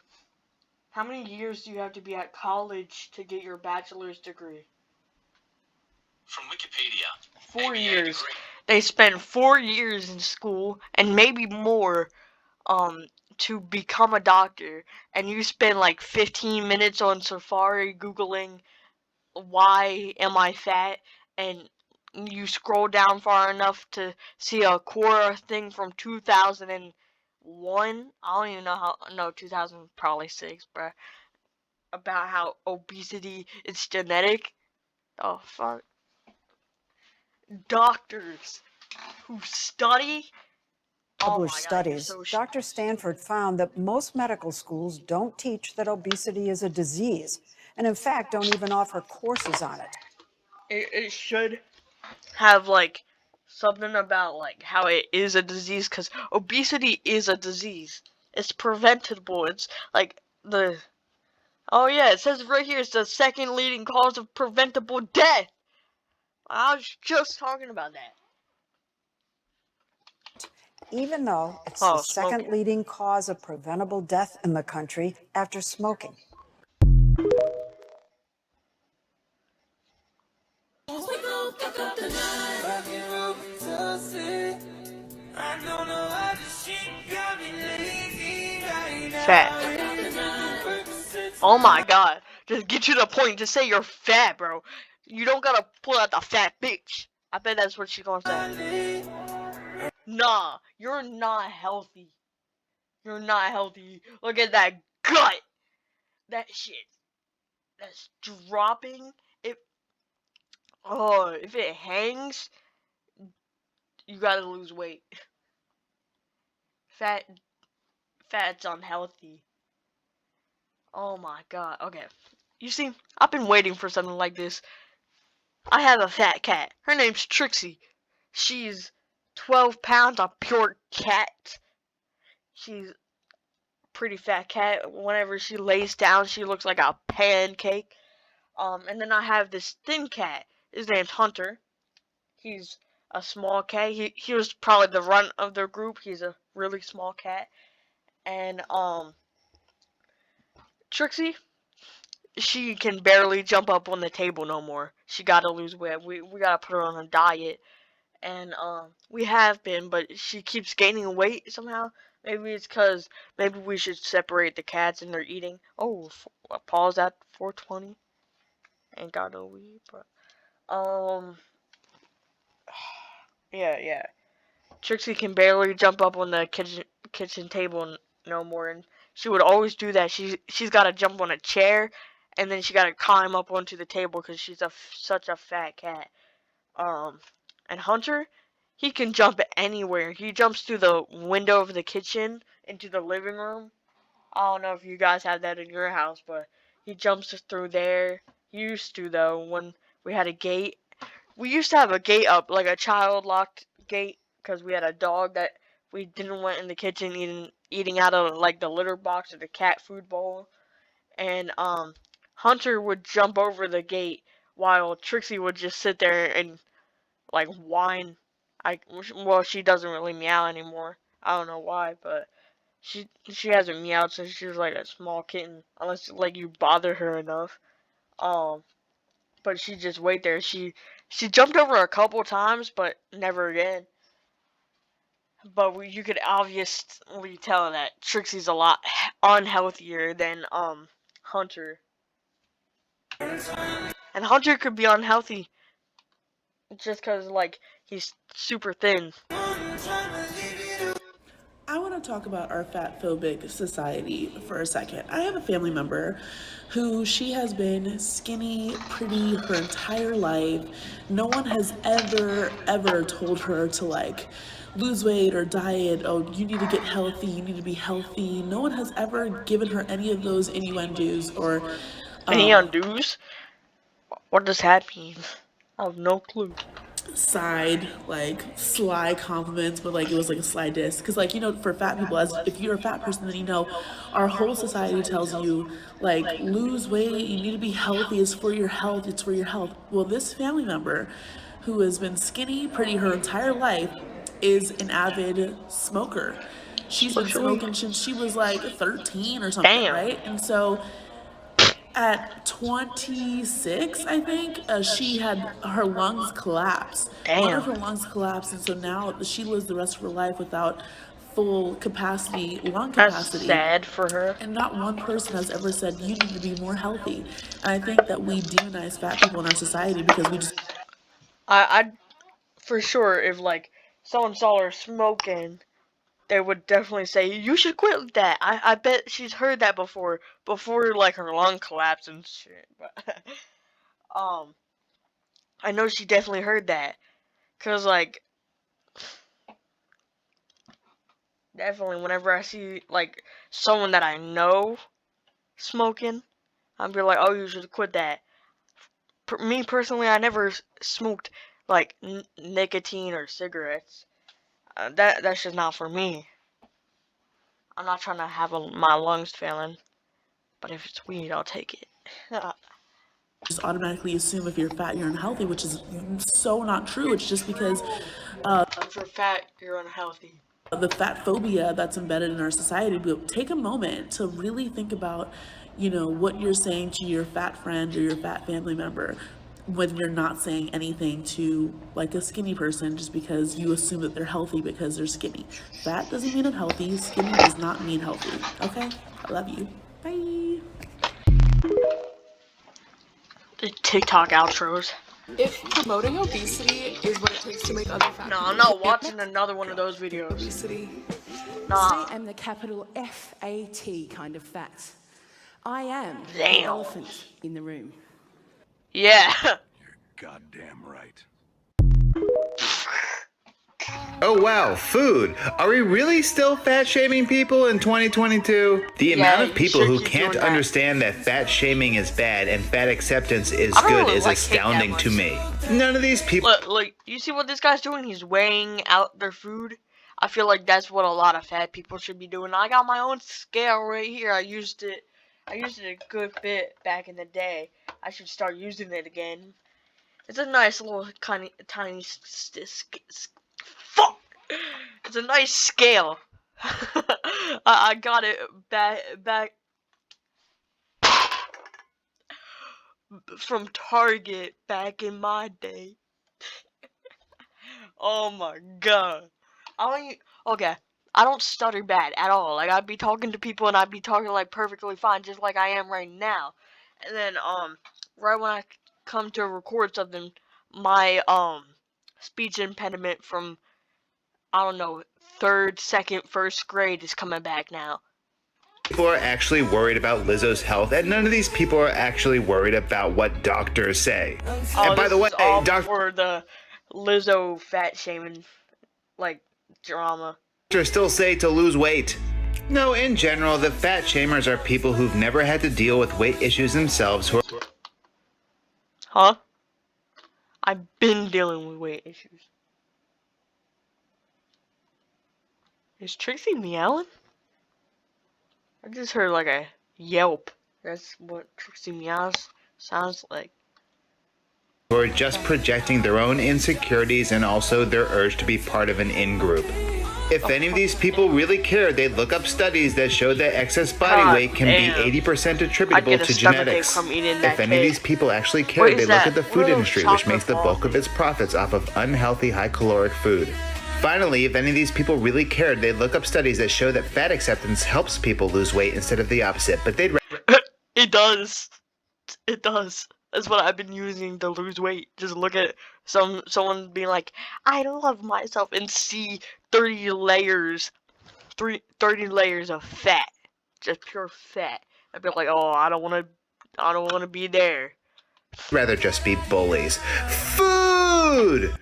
how many years do you have to be at college to get your bachelor's degree? From Wikipedia. 4 years. They spend 4 years in school and maybe more to become a doctor, and you spend like 15 minutes on Safari googling why am I fat, and you scroll down far enough to see a Quora thing from 2001. I don't even know how. No, 2000 probably 6, bruh. About how obesity is genetic. Oh fuck. Doctors who study. Published studies. So Dr. Stanford found that most medical schools don't teach that obesity is a disease, and in fact don't even offer courses on it. It should have like something about like how it is a disease, because obesity is a disease. It's preventable. It's like oh yeah, it says right here it's the 2nd leading cause of preventable death. I was just talking about that. Even though it's the 2nd leading cause of preventable death in the country after smoking. Fat. Oh my god. Just get to the point. Just say you're fat, bro. You don't gotta pull out the fat bitch. I bet that's what she's gonna say. Nah, you're not healthy. You're not healthy. Look at that gut. That shit. That's dropping. If it hangs, you gotta lose weight. Fat's unhealthy. Oh my god. Okay. You see, I've been waiting for something like this. I have a fat cat. Her name's Trixie. She's 12 pounds, a pure cat. She's pretty fat cat. Whenever she lays down, she looks like a pancake. And then I have this thin cat. His name's Hunter. He's a small cat. He was probably the runt of the group. He's a really small cat. And Trixie, she can barely jump up on the table no more. She gotta lose weight. We gotta put her on a diet. And we have been, but she keeps gaining weight somehow. Maybe it's because maybe we should separate the cats and they're eating. Oh, pause at 4:20. Ain't got no weed, but yeah. Trixie can barely jump up on the kitchen table no more, and she would always do that. She's got to jump on a chair, and then she got to climb up onto the table because she's such a fat cat. And Hunter, he can jump anywhere. He jumps through the window of the kitchen into the living room. I don't know if you guys have that in your house, but he jumps through there. He used to, though, when we had a gate. We used to have a gate up, like a child locked gate, because we had a dog that we didn't want in the kitchen eating out of like the litter box or the cat food bowl. And Hunter would jump over the gate while Trixie would just sit there and like whine. Well, she doesn't really meow anymore. I don't know why, but she hasn't meowed since she was like a small kitten, unless like you bother her enough. But she just wait there. She jumped over a couple times, but never again. But you could obviously tell that Trixie's a lot unhealthier than Hunter. And Hunter could be unhealthy just because like he's super thin. I want to talk about our fat phobic society for a second. I have a family member who she has been skinny, pretty her entire life. No one has ever told her to like lose weight or diet. Oh, you need to get healthy. You need to be healthy. No one has ever given her any of those innuendos or innuendos? What does that mean? I have no clue. Side like sly compliments, but like it was like a sly diss, because like, you know, for fat people, as if you're a fat person, then you know our whole society tells you like lose weight, you need to be healthy, it's for your health, it's for your health. Well, this family member who has been skinny pretty her entire life is an avid smoker. She's been smoking since she was like 13 or something. Damn. Right? And so at 26, I think, she had her lungs collapse. Damn. One of her lungs collapsed, and so now she lives the rest of her life without full capacity, lung capacity. That's sad for her. And not one person has ever said, you need to be more healthy. And I think that we demonize fat people in our society because we just... I for sure, if like someone saw her smoking, they would definitely say, you should quit that. I bet she's heard that before like her lung collapse and shit. But I know she definitely heard that, cause like definitely whenever I see like someone that I know smoking, I'd be like, oh, you should quit that. Me personally, I never smoked like nicotine or cigarettes. That's just not for me. I'm not trying to have my lungs failing, but if it's weed, I'll take it. Just automatically assume if you're fat, you're unhealthy, which is so not true. It's just because if you're fat, you're unhealthy. The fat phobia that's embedded in our society. But take a moment to really think about, you know, what you're saying to your fat friend or your fat family member when you're not saying anything to like a skinny person just because you assume that they're healthy because they're skinny. Fat doesn't mean unhealthy. Skinny does not mean healthy. Okay? I love you. Bye. The TikTok outros. If promoting obesity is what it takes to make other fat No, I'm not watching another one of those videos. Obesity. Nah. I am the capital F-A-T kind of fat. I am the Damn. elephant in the room. Yeah. Goddamn right. Oh wow, food. Are we really still fat shaming people in 2022? The amount of people who can't understand that fat shaming is bad and fat acceptance is good is astounding to me. None of these people. Look, you see what this guy's doing? He's weighing out their food. I feel like that's what a lot of fat people should be doing. I got my own scale right here. I used it a good bit back in the day. I should start using it again. It's a nice little tiny fuck. It's a nice scale. I got it back from Target back in my day. Oh my god. Okay, I don't stutter bad at all. Like, I'd be talking to people and I'd be talking like perfectly fine, just like I am right now. And then right when I come to record something, my speech impediment from, I don't know, 3rd, 2nd, 1st grade is coming back now. People are actually worried about Lizzo's health, and none of these people are actually worried about what doctors say. And by the way, for the Lizzo fat shaming, like, drama. Doctors still say to lose weight. No, in general, the fat shamers are people who've never had to deal with weight issues themselves who are... Huh? I've been dealing with weight issues. Is Trixie meowing? I just heard like a yelp. That's what Trixie meows sounds like. Who are just projecting their own insecurities and also their urge to be part of an in-group. If any of these people really cared, they'd look up studies that show that excess body weight can be 80% attributable to genetics. If any of these people actually cared, they'd look at the food industry, which makes the bulk of its profits off of unhealthy, high-caloric food. Finally, if any of these people really cared, they'd look up studies that show that fat acceptance helps people lose weight instead of the opposite, but they'd... It does. It does. That's what I've been using to lose weight. Just look at someone being like, I love myself, and see 30 layers of fat. Just pure fat. I'd be like, oh, I don't wanna be there. Rather just be bullies. Food!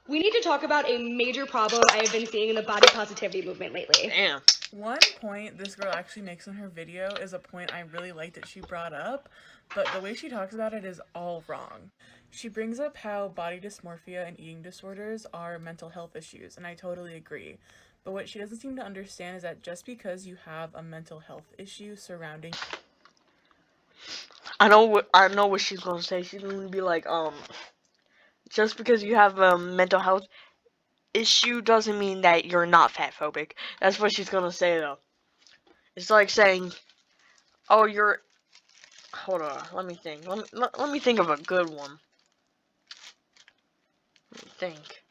We need to talk about a major problem I have been seeing in the body positivity movement lately. Damn. One point this girl actually makes in her video is a point I really like that she brought up, but the way she talks about it is all wrong. She brings up how body dysmorphia and eating disorders are mental health issues, and I totally agree. But what she doesn't seem to understand is that just because you have a mental health issue surrounding... I know what she's gonna say. She's gonna be like, just because you have a mental health issue doesn't mean that you're not fat phobic. That's what she's gonna say though. It's like saying, oh, you're... Hold on, let me think. Let me think of a good one. Let me think.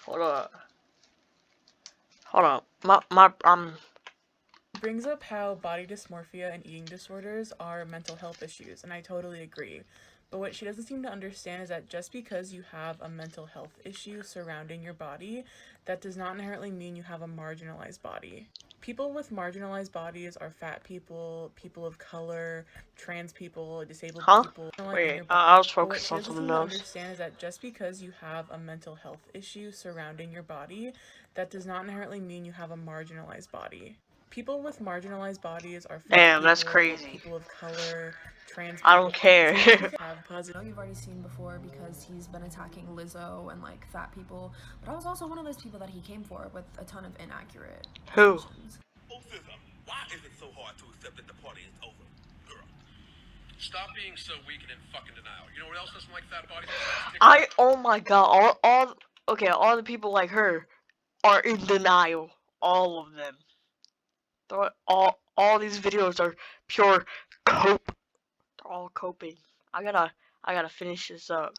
Hold on. Brings up how body dysmorphia and eating disorders are mental health issues, and I totally agree. But what she doesn't seem to understand is that just because you have a mental health issue surrounding your body, that does not inherently mean you have a marginalized body. People with marginalized bodies are fat people, people of color, trans people, disabled people. Wait, I was focused on something else. What she doesn't understand is that just because you have a mental health issue surrounding your body, that does not inherently mean you have a marginalized body. People with marginalized bodies are fat Damn, people, that's crazy. People of color, trans people. I don't care. You've already seen before because he's been attacking Lizzo and like fat people, but I was also one of those people that he came for with a ton of inaccurate Who? Why is it so hard to accept that the party is over, girl? Stop being so weak and in fucking denial. You know what else doesn't like fat bodies? Oh my god, all the people like her are in denial. All of them. All these videos are pure cope. They're all coping. I gotta finish this up.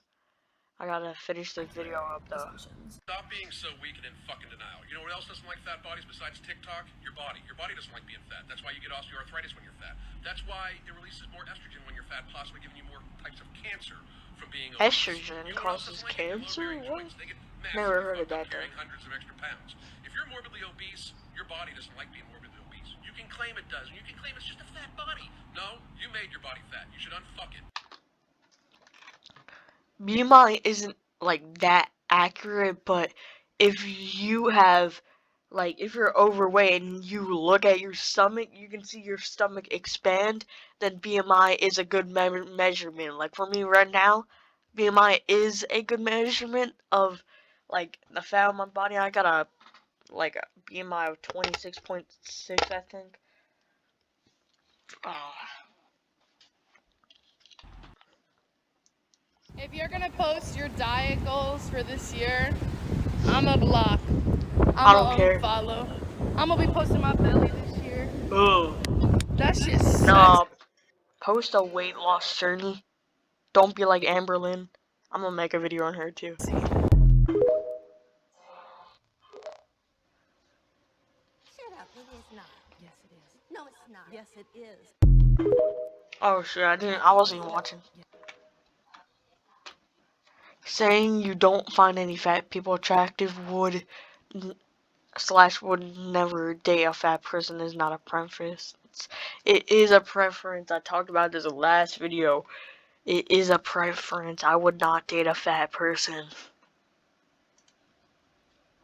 I gotta finish this video up though. Stop being so weak and in fucking denial. You know what else doesn't like fat bodies besides TikTok? Your body. Your body doesn't like being fat. That's why you get osteoarthritis when you're fat. That's why it releases more estrogen when you're fat, possibly giving you more types of cancer from being obese. Estrogen causes cancer? What? They get mess Never if heard you of that, carrying hundreds of extra pounds. If you're morbidly obese, your body doesn't like being morbidly obese. You can claim it does, and you can claim it's just a fat body. No, you made your body fat. You should unfuck it. BMI isn't like that accurate, but if you have, like, if you're overweight and you look at your stomach, you can see your stomach expand, then BMI is a good measurement. Like, for me right now, BMI is a good measurement of, like, the fat on my body. I got a BMI of 26.6, I think. Oh. If you're gonna post your diet goals for this year, I'ma block. I'ma unfollow. I'm gonna be posting my belly this year. Ugh. That shit sucks. No, post a weight loss journey. Don't be like Amberlynn. I'm gonna make a video on her too. Shut up, it is not. Yes, it is. No, it's not. Yes, it is. Oh shit, I wasn't even watching. Saying you don't find any fat people attractive would never date a fat person is not a preference. It is a preference. I talked about this in the last video. It is a preference. I would not date a fat person.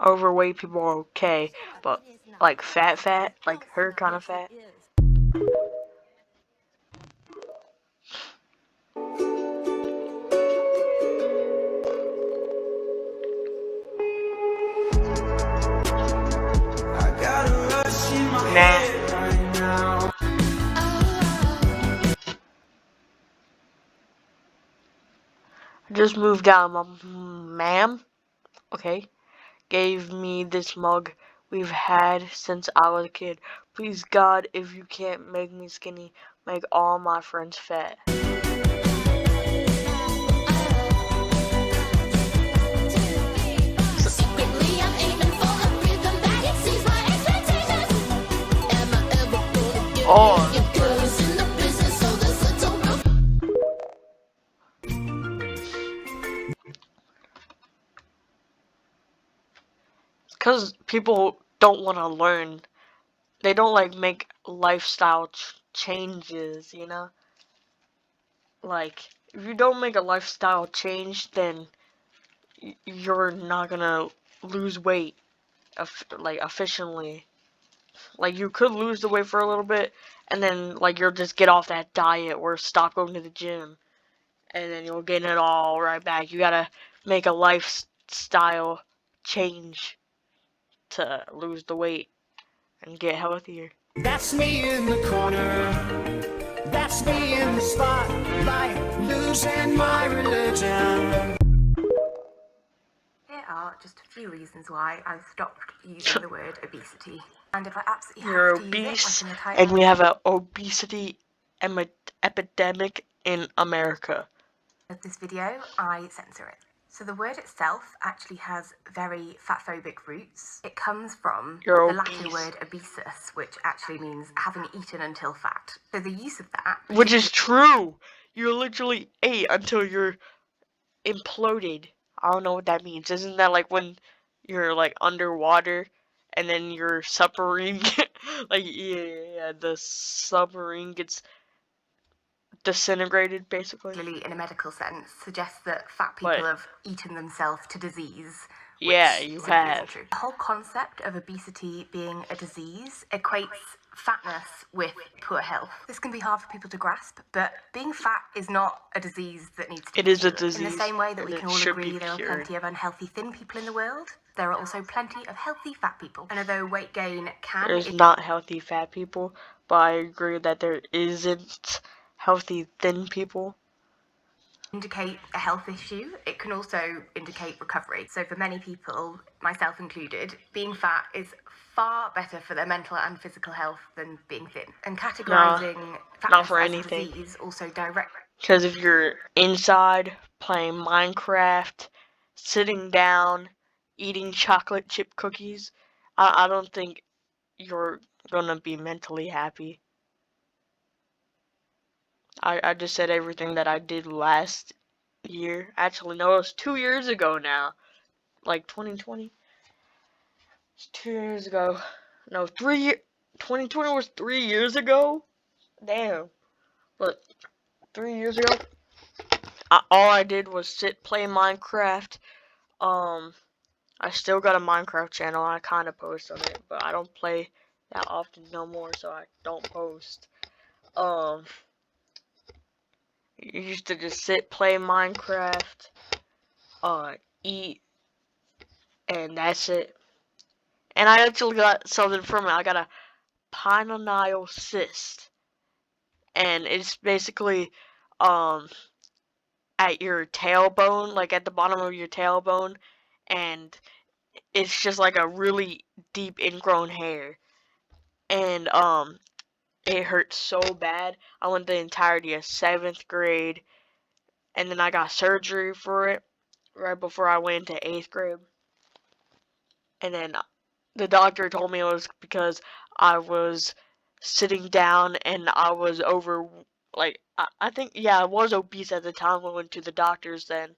Overweight people are okay, but like fat, like her kind of fat. Nah. I just moved out. Ma'am, okay, gave me this mug we've had since I was a kid. Please God, if you can't make me skinny, make all my friends fat. Oh. Because people don't want to learn. They don't like make lifestyle changes, you know? Like, if you don't make a lifestyle change, then you're not gonna lose weight like efficiently. Like, you could lose the weight for a little bit, and then like you'll just get off that diet or stop going to the gym, and then you'll gain it all right back. You gotta make a lifestyle change to lose the weight and get healthier. That's me in the corner. That's me in the spotlight, losing my religion. Here are just a few reasons why I've stopped using the word obesity. And if I absolutely You're have to obese, use it, I can and we have an obesity epidemic in America. With this video, I censor it. So the word itself actually has very fatphobic roots. It comes from the Latin word obesus, which actually means having eaten until fat. So the use of that... Which is true! You literally ate until you're imploded. I don't know what that means. Isn't that like when you're like underwater and then your submarine, like, yeah, the submarine gets disintegrated, basically? In a medical sense, suggests that fat people have eaten themselves to disease. Yeah, you have. The whole concept of obesity being a disease equates fatness with poor health. This can be hard for people to grasp, but being fat is not a disease that needs to be cured. It is a disease. disease. In the same way that we can all agree there are cured. plenty of unhealthy thin people in the world, there are also plenty of healthy fat people. And although weight gain can... There's not healthy fat people, but I agree that there isn't healthy thin people. Indicate a health issue, it can also indicate recovery. So for many people, myself included, being fat is far better for their mental and physical health than being thin. And categorizing fatness as a disease also direct. Because if you're inside playing Minecraft, sitting down, eating chocolate chip cookies, I don't think you're gonna be mentally happy. I just said everything that I did last year. Actually, no, it was 2 years ago now. like 2020. It's 2 years ago. No, 3 years. 2020 was 3 years ago. Damn. But 3 years ago, all I did was play Minecraft. I still got a Minecraft channel. I kind of post on it, but I don't play that often no more, so I don't post. You used to just play Minecraft, eat, and that's it. And I actually got something from it. I got a pineal cyst, and it's basically, at your tailbone, like at the bottom of your tailbone, and it's just like a really deep ingrown hair, and it hurt so bad. I went the entirety of 7th grade, and then I got surgery for it right before I went into 8th grade. And then the doctor told me it was because I was sitting down and I was like, I think, yeah, I was obese at the time when I went to the doctors then.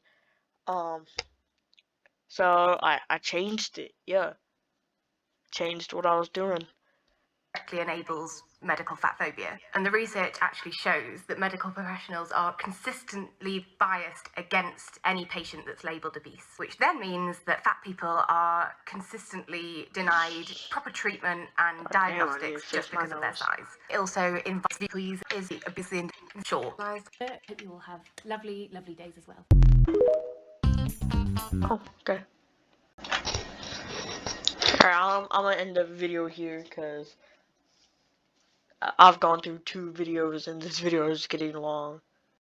So I changed it, yeah. Changed what I was doing. Directly enables medical fat phobia, and the research actually shows that medical professionals are consistently biased against any patient that's labelled obese, which then means that fat people are consistently denied proper treatment and diagnostics just because of their size. It also invites people is obesity in short. Guys, I hope you all have lovely, lovely days as well. Oh, okay. Alright, I'm gonna end the video here because I've gone through 2 videos and this video is getting long.